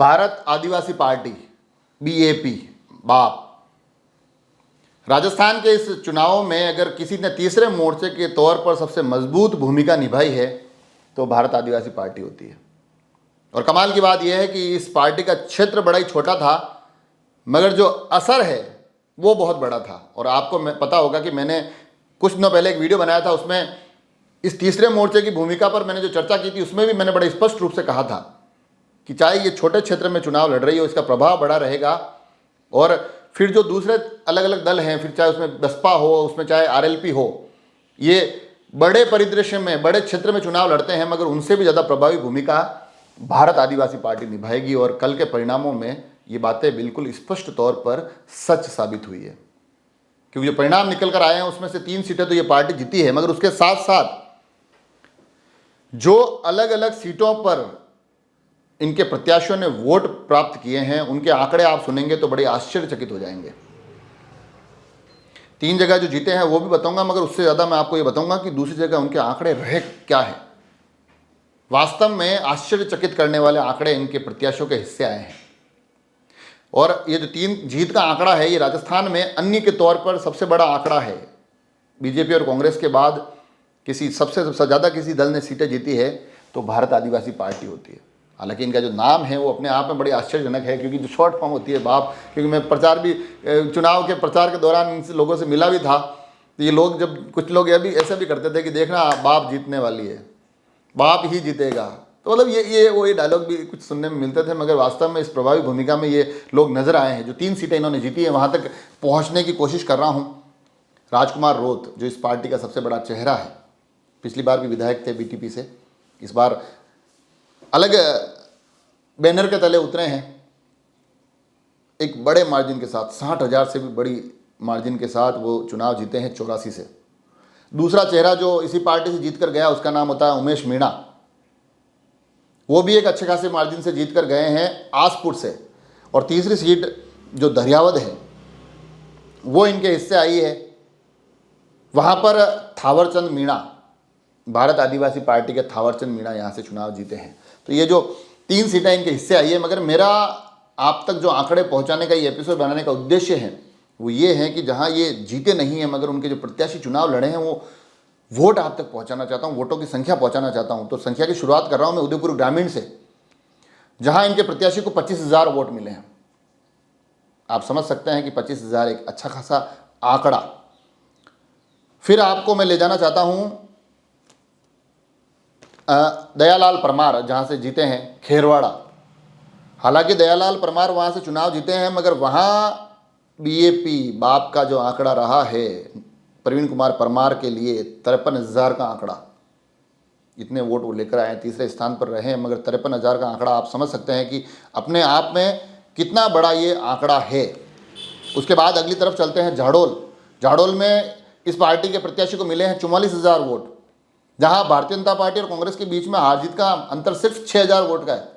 भारत आदिवासी party BAP बाप राजस्थान के इस चुनाव में अगर किसी ने तीसरे मोर्चे के तौर पर सबसे मजबूत भूमिका निभाई है तो भारत आदिवासी पार्टी होती है। और कमाल की बात यह है कि इस पार्टी का क्षेत्र बड़ा ही छोटा था मगर जो असर है वो बहुत बड़ा था। और आपको पता होगा कि मैंने कुछ दिनों पहले एक वीडियो बनाया था, उसमें इस तीसरे मोर्चे की भूमिका पर मैंने जो चर्चा की थी उसमें भी मैंने बड़े स्पष्ट रूप से कहा था कि चाहे ये छोटे क्षेत्र में चुनाव लड़ रही हो इसका प्रभाव बड़ा रहेगा। और फिर जो दूसरे अलग अलग दल हैं, फिर चाहे उसमें बसपा हो, उसमें चाहे आरएलपी हो, ये बड़े परिदृश्य में बड़े क्षेत्र में चुनाव लड़ते हैं मगर उनसे भी ज़्यादा प्रभावी भूमिका भारत आदिवासी पार्टी निभाएगी। और कल के परिणामों में ये बातें बिल्कुल स्पष्ट तौर पर सच साबित हुई है, क्योंकि जो परिणाम निकल कर आए हैं उसमें से 3 सीटें तो ये पार्टी जीती है, मगर उसके साथ साथ जो अलग अलग सीटों पर इनके प्रत्याशियों ने वोट प्राप्त किए हैं उनके आंकड़े आप सुनेंगे तो बड़े आश्चर्यचकित हो जाएंगे। 3 जगह जो जीते हैं वो भी बताऊंगा, मगर उससे ज़्यादा मैं आपको ये बताऊंगा कि दूसरी जगह उनके आंकड़े रहे क्या है। वास्तव में आश्चर्यचकित करने वाले आंकड़े इनके प्रत्याशियों के हिस्से आए हैं। और ये जो 3 जीत का आंकड़ा है ये राजस्थान में अन्य के तौर पर सबसे बड़ा आंकड़ा है। बीजेपी और कांग्रेस के बाद सबसे ज़्यादा किसी दल ने सीटें जीती है तो भारत आदिवासी पार्टी होती है। हालांकि इनका जो नाम है वो अपने आप में बड़ी आश्चर्यजनक है, क्योंकि जो शॉर्ट फॉर्म होती है बाप, क्योंकि मैं चुनाव के प्रचार के दौरान इन लोगों से मिला भी था, तो ये लोग कुछ लोग भी ऐसा भी करते थे कि देखना बाप जीतने वाली है, बाप ही जीतेगा। तो मतलब ये डायलॉग भी कुछ सुनने में मिलते थे, मगर वास्तव में इस प्रभावी भूमिका में ये लोग नजर आए हैं। जो 3 सीटें इन्होंने जीती है वहाँ तक पहुँचने की कोशिश कर रहा हूँ। राजकुमार रोत जो इस पार्टी का सबसे बड़ा चेहरा है, पिछली बार भी विधायक थे बीटीपी से, इस बार अलग बैनर के तले उतरे हैं एक बड़े मार्जिन के साथ, 60,000 से भी बड़ी मार्जिन के साथ वो चुनाव जीते हैं 84 से। दूसरा चेहरा जो इसी पार्टी से जीत कर गया उसका नाम होता है उमेश मीणा, वो भी एक अच्छे खासे मार्जिन से जीत कर गए हैं आसपुर से। और तीसरी सीट जो दरियावद है वो इनके हिस्से आई है, वहाँ पर थावरचंद मीणा, भारत आदिवासी पार्टी के थावरचंद मीणा यहाँ से चुनाव जीते हैं। तो ये जो 3 सीटें इनके हिस्से आई है, मगर मेरा आप तक जो आंकड़े पहुँचाने का ये एपिसोड बनाने का उद्देश्य है वो ये है कि जहाँ ये जीते नहीं हैं मगर उनके जो प्रत्याशी चुनाव लड़े हैं वो वोट आप तक पहुँचाना चाहता हूँ, वोटों की संख्या पहुँचाना चाहता हूँ। तो संख्या की शुरुआत कर रहा हूँ मैं उदयपुर ग्रामीण से, जहाँ इनके प्रत्याशी को 25,000 वोट मिले हैं। आप समझ सकते हैं कि 25,000 एक अच्छा खासा आंकड़ा। फिर आपको मैं ले जाना चाहता हूँ दयालाल परमार, जहाँ से जीते हैं खेरवाड़ा। हालांकि दयालाल परमार वहाँ से चुनाव जीते हैं मगर वहाँ बीएपी बाप का जो आंकड़ा रहा है प्रवीण कुमार परमार के लिए 53,000 का आंकड़ा, इतने वोट वो लेकर आए, तीसरे स्थान पर रहे हैं, मगर 53,000 का आंकड़ा आप समझ सकते हैं कि अपने आप में कितना बड़ा ये आंकड़ा है। उसके बाद अगली तरफ चलते हैं झाड़ोल में इस पार्टी के प्रत्याशी को मिले हैं 44,000 वोट, जहां भारतीय जनता पार्टी और कांग्रेस के बीच में हार जीत का अंतर सिर्फ 6,000 वोट का है।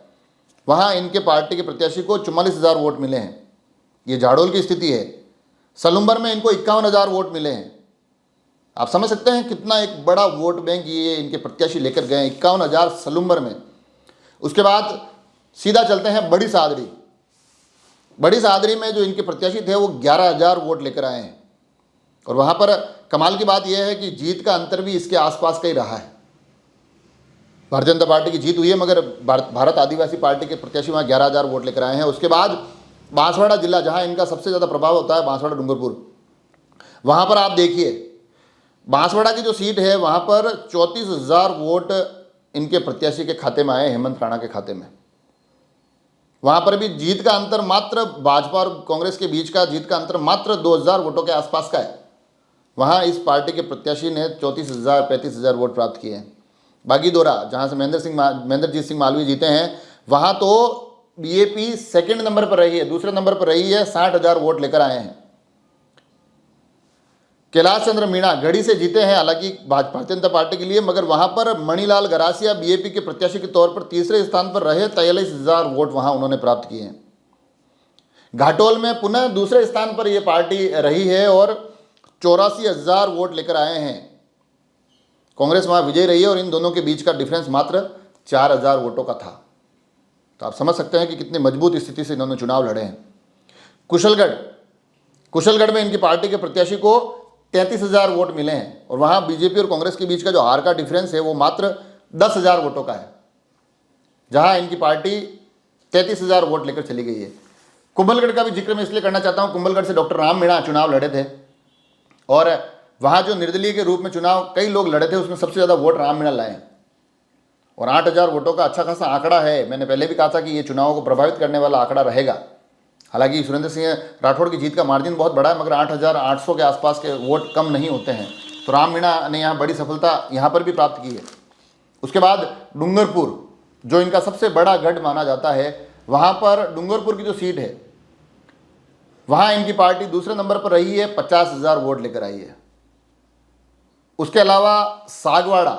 वहां इनके पार्टी के प्रत्याशी को 44,000 वोट मिले हैं। ये झाड़ोल की स्थिति है। सलुम्बर में इनको 51,000 वोट मिले हैं। आप समझ सकते हैं कितना एक बड़ा वोट बैंक ये इनके प्रत्याशी लेकर गए, 51,000 सलुम्बर में। उसके बाद सीधा चलते हैं बड़ी सादरी में जो इनके प्रत्याशी थे वो 11,000 वोट लेकर आए हैं। और वहाँ पर कमाल की बात यह है कि जीत का अंतर भी इसके आसपास का ही रहा है। भारतीय जनता पार्टी की जीत हुई है मगर भारत आदिवासी पार्टी के प्रत्याशी वहाँ 11,000 वोट लेकर आए हैं। उसके बाद बांसवाड़ा जिला, जहाँ इनका सबसे ज़्यादा प्रभाव होता है, बांसवाड़ा डूंगरपुर, वहाँ पर आप देखिए बांसवाड़ा की जो सीट है वहाँ पर 34,000 वोट इनके प्रत्याशी के खाते में आए, हेमंत राणा के खाते में। वहाँ पर भी जीत का अंतर मात्र भाजपा और कांग्रेस के बीच का जीत का अंतर मात्र 2,000 वोटों के आसपास का है। वहाँ इस पार्टी के प्रत्याशी ने 34,000-35,000 वोट प्राप्त किए हैं। बागीदोरा, जहाँ से महेंद्रजीत सिंह मालवीय जीते हैं, वहाँ तो बीएपी सेकंड नंबर पर रही है, दूसरे नंबर पर रही है, 60,000 वोट लेकर आए हैं। कैलाश चंद्र मीणा गढ़ी से जीते हैं, हालांकि भारतीय जनता पार्टी के लिए, मगर वहां पर मणिलाल गरासिया बीएपी के प्रत्याशी के तौर पर तीसरे स्थान पर रहे, 43,000 वोट वहां उन्होंने प्राप्त किए हैं। घाटोल में पुनः दूसरे स्थान पर यह पार्टी रही है और 84,000 वोट लेकर आए हैं। कांग्रेस वहां विजयी रही है और इन दोनों के बीच का डिफरेंस मात्र 4,000 वोटों का था। तो आप समझ सकते हैं कि कितनी मजबूत स्थिति से इन्होंने चुनाव लड़े हैं। कुशलगढ़ में इनकी पार्टी के प्रत्याशी को 33,000 वोट मिले हैं और वहां बीजेपी और कांग्रेस के बीच का जो हार का डिफरेंस है वो मात्र 10,000 वोटों का है, जहां इनकी पार्टी 33,000 वोट लेकर चली गई है। कुंभलगढ़ का भी जिक्र मैं इसलिए करना चाहता हूं, कुंभलगढ़ से डॉक्टर राम मीणा चुनाव लड़े थे और वहां जो निर्दलीय के रूप में चुनाव कई लोग लड़े थे, उसमें सबसे ज़्यादा वोट राम मीणा लाए और 8,000 वोटों का अच्छा खासा आंकड़ा है। मैंने पहले भी कहा था कि ये चुनावों को प्रभावित करने वाला आंकड़ा रहेगा। हालांकि सुरेंद्र सिंह राठौड़ की जीत का मार्जिन बहुत बड़ा है, मगर 8,800 के आसपास के वोट कम नहीं होते हैं, तो राम मीणा ने यहाँ बड़ी सफलता यहाँ पर भी प्राप्त की है। उसके बाद डूंगरपुर, जो इनका सबसे बड़ा गढ़ माना जाता है, वहाँ पर डूंगरपुर की जो सीट है वहाँ इनकी पार्टी दूसरे नंबर पर रही है, 50,000 वोट लेकर आई है। उसके अलावा सागवाड़ा,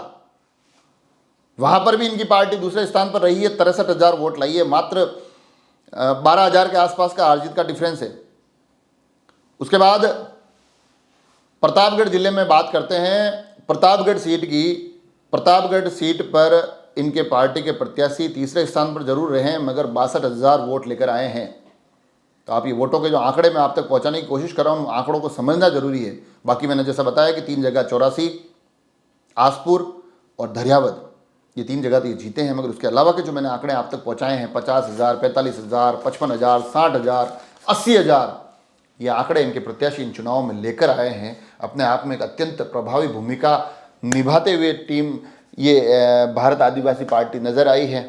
वहाँ पर भी इनकी पार्टी दूसरे स्थान पर रही है, 63,000 वोट लाई है, मात्र 12,000 के आसपास का हार जीत का डिफरेंस है। उसके बाद प्रतापगढ़ जिले में बात करते हैं, प्रतापगढ़ सीट पर इनके पार्टी के प्रत्याशी तीसरे स्थान पर जरूर रहे हैं, मगर 62,000 वोट लेकर आए हैं। तो आप ये वोटों के जो आंकड़े मैं आप तक पहुंचाने की कोशिश कर रहा हूँ, आंकड़ों को समझना जरूरी है। बाकी मैंने जैसा बताया कि 3 जगह 84, आसपुर और धरियावद, ये 3 जगह तो ये जीते हैं, मगर उसके अलावा के जो मैंने आंकड़े आप तक पहुंचाए हैं 50,000, 45,000, 55,000, 60,000, 80,000, ये आंकड़े इनके प्रत्याशी इन चुनावों में लेकर आए हैं। अपने आप में एक अत्यंत प्रभावी भूमिका निभाते हुए टीम ये भारत आदिवासी पार्टी नज़र आई है।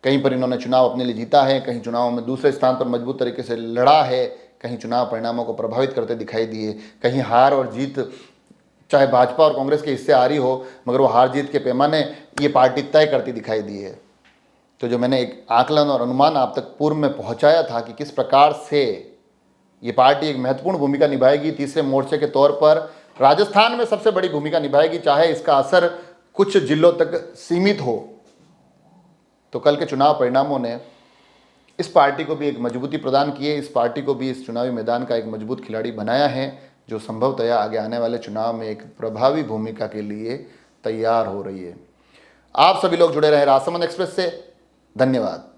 कहीं पर इन्होंने चुनाव अपने लिए जीता है, कहीं चुनाव में दूसरे स्थान पर मजबूत तरीके से लड़ा है, कहीं चुनाव परिणामों को प्रभावित करते दिखाई दिए, कहीं हार और जीत चाहे भाजपा और कांग्रेस के हिस्से आ रही हो, मगर वो हार जीत के पैमाने ये पार्टी तय करती दिखाई दी है। तो जो मैंने एक आकलन और अनुमान आप तक पूर्व में पहुंचाया था कि किस प्रकार से ये पार्टी एक महत्वपूर्ण भूमिका निभाएगी तीसरे मोर्चे के तौर पर, राजस्थान में सबसे बड़ी भूमिका निभाएगी, चाहे इसका असर कुछ जिलों तक सीमित हो। तो कल के चुनाव परिणामों ने इस पार्टी को भी एक मजबूती प्रदान की है, इस पार्टी को भी इस चुनावी मैदान का एक मजबूत खिलाड़ी बनाया है, जो संभवतया आगे आने वाले चुनाव में एक प्रभावी भूमिका के लिए तैयार हो रही है। आप सभी लोग जुड़े रहे राजसमंद एक्सप्रेस से। धन्यवाद।